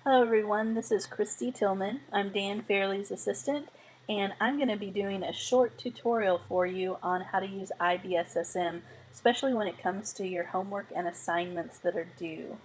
Hello everyone, this is Christy Tillman. I'm Dan Fairley's assistant, and I'm going to be doing a short tutorial for you on how to use iBSSM, especially when it comes to your homework and assignments that are due.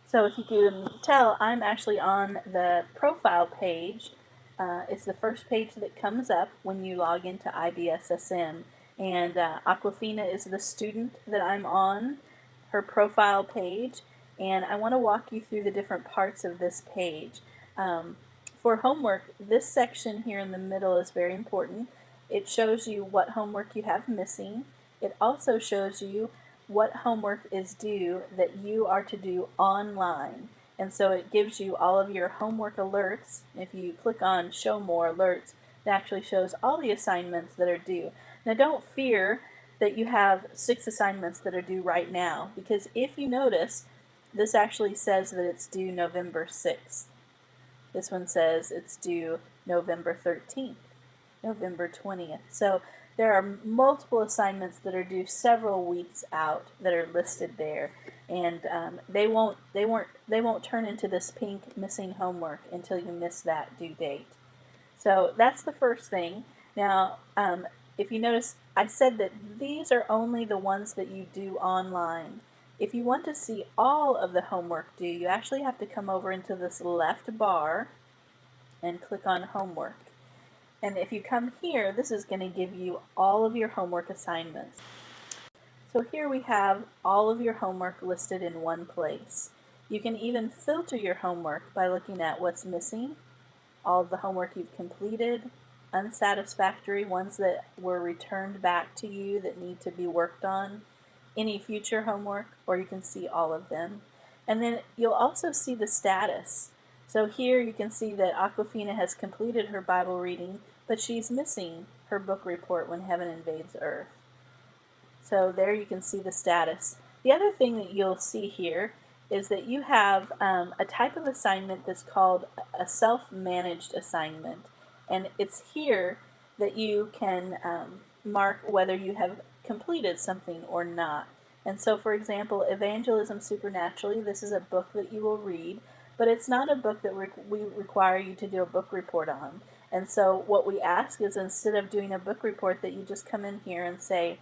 So if you can tell, I'm actually on the profile page. It's the first page that comes up when you log into iBSSM, and Aquafina is the student that I'm on her profile page, and I want to walk you through the different parts of this page. For homework, this section here in the middle is very important. It shows you what homework you have missing. It also shows you what homework is due that you are to do online. And so it gives you all of your homework alerts. If you click on Show More Alerts, it actually shows all the assignments that are due. Now don't fear that you have 6 assignments that are due right now, because if you notice, this actually says that it's due November 6th. This one says it's due November 13th, November 20th. So there are multiple assignments that are due several weeks out that are listed there, and they won't turn into this pink missing homework until you miss that due date. So that's the first thing. Now, if you notice, I said that these are only the ones that you do online. If you want to see all of the homework due, you actually have to come over into this left bar and click on homework. And if you come here, this is going to give you all of your homework assignments. So here we have all of your homework listed in one place. You can even filter your homework by looking at what's missing, all of the homework you've completed, unsatisfactory ones that were returned back to you that need to be worked on, any future homework, or you can see all of them. And then you'll also see the status. So here you can see that Aquafina has completed her Bible reading, but she's missing her book report, When Heaven Invades Earth. So there you can see the status. The other thing that you'll see here is that you have a type of assignment that's called a self-managed assignment. And it's here that you can mark whether you have completed something or not. And so, for example, Evangelism Supernaturally, this is a book that you will read, but it's not a book that we require you to do a book report on. And so what we ask is, instead of doing a book report, that you just come in here and say,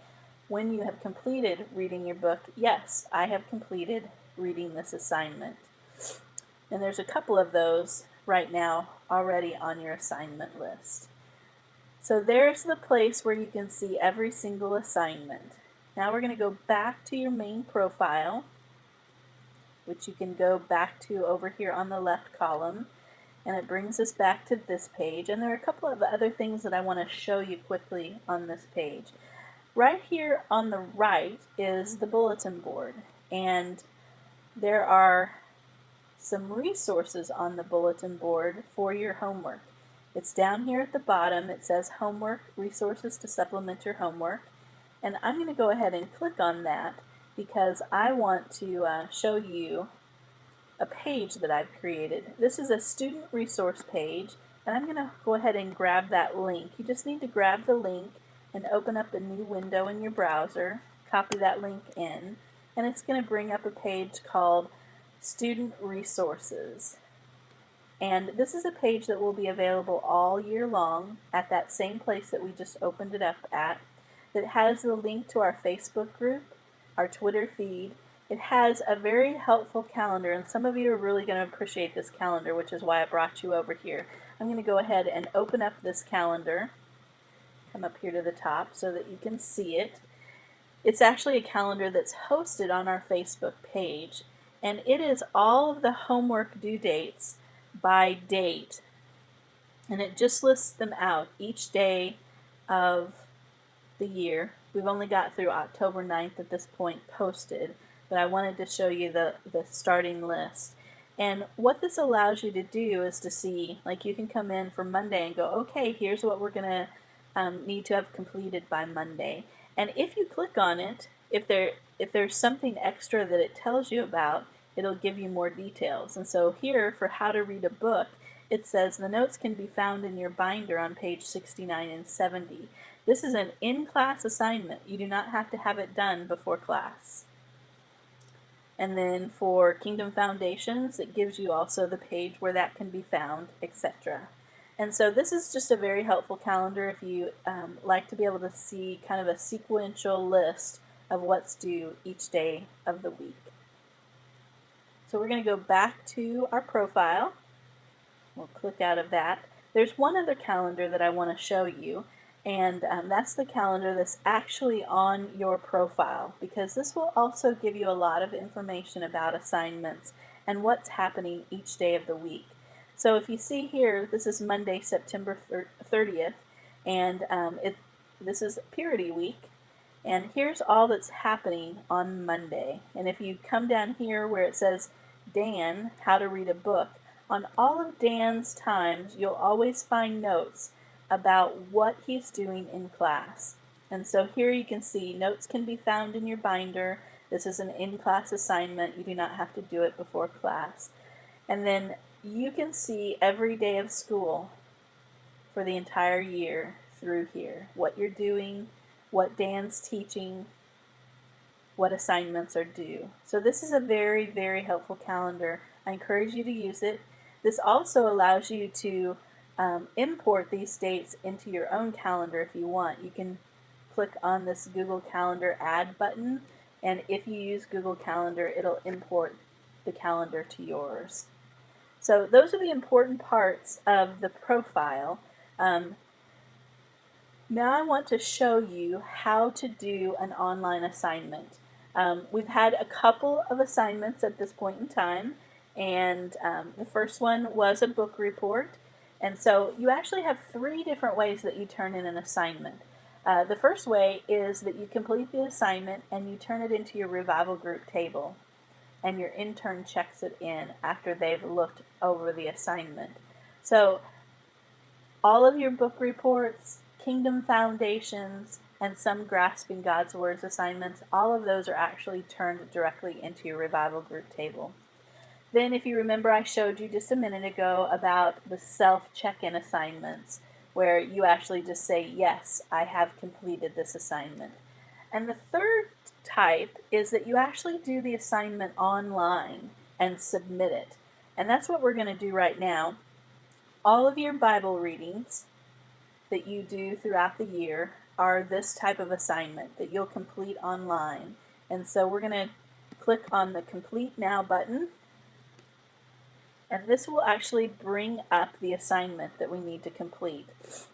when you have completed reading your book, yes, I have completed reading this assignment. And there's a couple of those right now already on your assignment list. So there's the place where you can see every single assignment. Now we're going to go back to your main profile, which you can go back to over here on the left column, and it brings us back to this page. And there are a couple of other things that I want to show you quickly on this page. Right here on the right is the bulletin board, and there are some resources on the bulletin board for your homework. It's down here at the bottom. It says Homework Resources to Supplement Your Homework, and I'm going to go ahead and click on that because I want to show you a page that I've created. This is a student resource page, and I'm going to go ahead and grab that link. You just need to grab the link and open up a new window in your browser, copy that link in, and it's going to bring up a page called Student Resources. And this is a page that will be available all year long at that same place that we just opened it up at. That has the link to our Facebook group, our Twitter feed. It has a very helpful calendar, and some of you are really going to appreciate this calendar, which is why I brought you over here. I'm going to go ahead and open up this calendar. Come up here to the top so that you can see it. It's actually a calendar that's hosted on our Facebook page, and it is all of the homework due dates by date, and it just lists them out each day of the year. We've only got through October 9th at this point posted, but I wanted to show you the starting list. And what this allows you to do is to see, like, you can come in for Monday and go, okay, here's what we're going to need to have completed by Monday. And if you click on it, if there's something extra that it tells you about, it'll give you more details. And so here, for how to read a book, it says the notes can be found in your binder on page 69 and 70. This is an in-class assignment. You do not have to have it done before class. And then for Kingdom Foundations, it gives you also the page where that can be found, etc. And so this is just a very helpful calendar if you like to be able to see kind of a sequential list of what's due each day of the week. So we're going to go back to our profile. We'll click out of that. There's one other calendar that I want to show you, and that's the calendar that's actually on your profile, because this will also give you a lot of information about assignments and what's happening each day of the week. So if you see here, this is Monday, September 30th, and this is Purity Week, and here's all that's happening on Monday. And if you come down here where it says Dan, How to Read a Book, on all of Dan's times, you'll always find notes about what he's doing in class. And so here you can see notes can be found in your binder. This is an in-class assignment. You do not have to do it before class. And then you can see every day of school for the entire year through here, what you're doing, what Dan's teaching, what assignments are due. So this is a very, very helpful calendar. I encourage you to use it. This also allows you to import these dates into your own calendar if you want. You can click on this Google Calendar Add button, and if you use Google Calendar, it'll import the calendar to yours. So those are the important parts of the profile. Now I want to show you how to do an online assignment. We've had a couple of assignments at this point in time, and the first one was a book report. And so you actually have 3 different ways that you turn in an assignment. The first way is that you complete the assignment and you turn it into your revival group table, and your intern checks it in after they've looked over the assignment. So all of your book reports, Kingdom Foundations, and some Grasping God's Words assignments, all of those are actually turned directly into your revival group table. Then if you remember, I showed you just a minute ago about the self-check-in assignments, where you actually just say, yes, I have completed this assignment. And the third type is that you actually do the assignment online and submit it. And that's what we're going to do right now. All of your Bible readings that you do throughout the year are this type of assignment that you'll complete online. And so we're going to click on the Complete Now button, and this will actually bring up the assignment that we need to complete.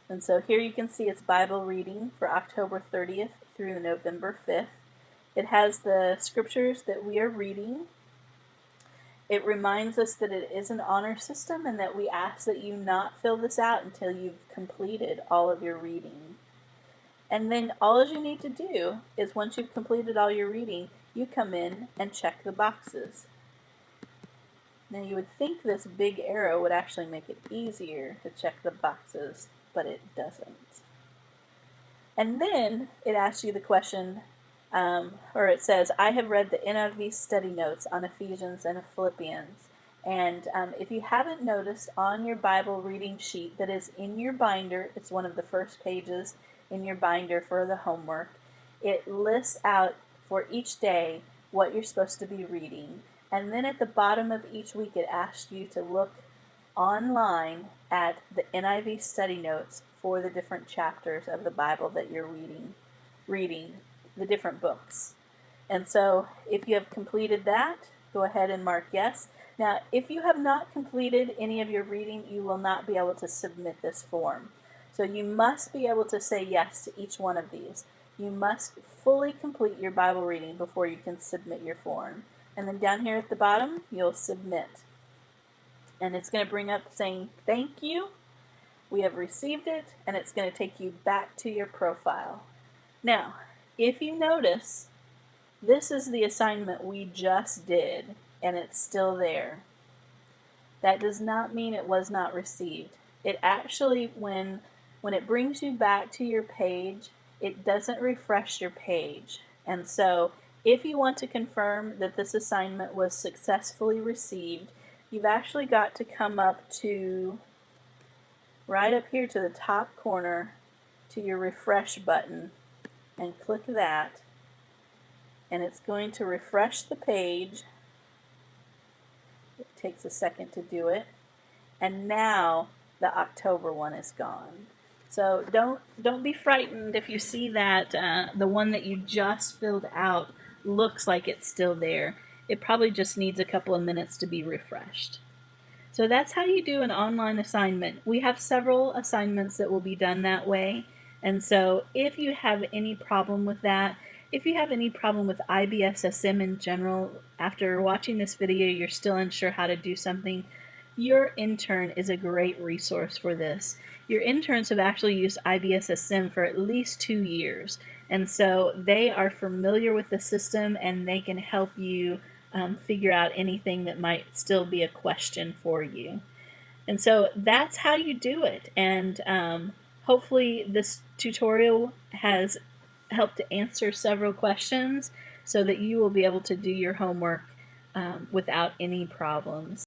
And so here you can see it's Bible reading for October 30th through November 5th. It has the scriptures that we are reading. It reminds us that it is an honor system and that we ask that you not fill this out until you've completed all of your reading. And then all you need to do is, once you've completed all your reading, you come in and check the boxes. Now you would think this big arrow would actually make it easier to check the boxes, but it doesn't. And then it asks you the question, or it says, I have read the NIV study notes on Ephesians and Philippians. And if you haven't noticed, on your Bible reading sheet that is in your binder, it's one of the first pages in your binder for the homework, it lists out for each day what you're supposed to be reading. And then at the bottom of each week, it asks you to look online at the NIV study notes for the different chapters of the Bible that you're reading the different books. And so if you have completed that, go ahead and mark yes. Now, if you have not completed any of your reading, you will not be able to submit this form. So you must be able to say yes to each one of these. You must fully complete your Bible reading before you can submit your form. And then down here at the bottom, you'll submit. And it's going to bring up saying, thank you, we have received it, and it's going to take you back to your profile. Now, if you notice, this is the assignment we just did, and it's still there. That does not mean it was not received. It actually, when it brings you back to your page, it doesn't refresh your page. And so, if you want to confirm that this assignment was successfully received, you've actually got to come up to, right up here to the top corner, to your refresh button, and click that. And it's going to refresh the page, takes a second to do it. And now the October one is gone. So don't be frightened if you see that the one that you just filled out looks like it's still there. It probably just needs a couple of minutes to be refreshed. So that's how you do an online assignment. We have several assignments that will be done that way. And so if you have any problem with that, if you have any problem with iBSSM in general, after watching this video you're still unsure how to do something, your intern is a great resource for this. Your interns have actually used iBSSM for at least 2 years. And so they are familiar with the system and they can help you figure out anything that might still be a question for you. And so that's how you do it. And hopefully this tutorial has helped to answer several questions so that you will be able to do your homework without any problems.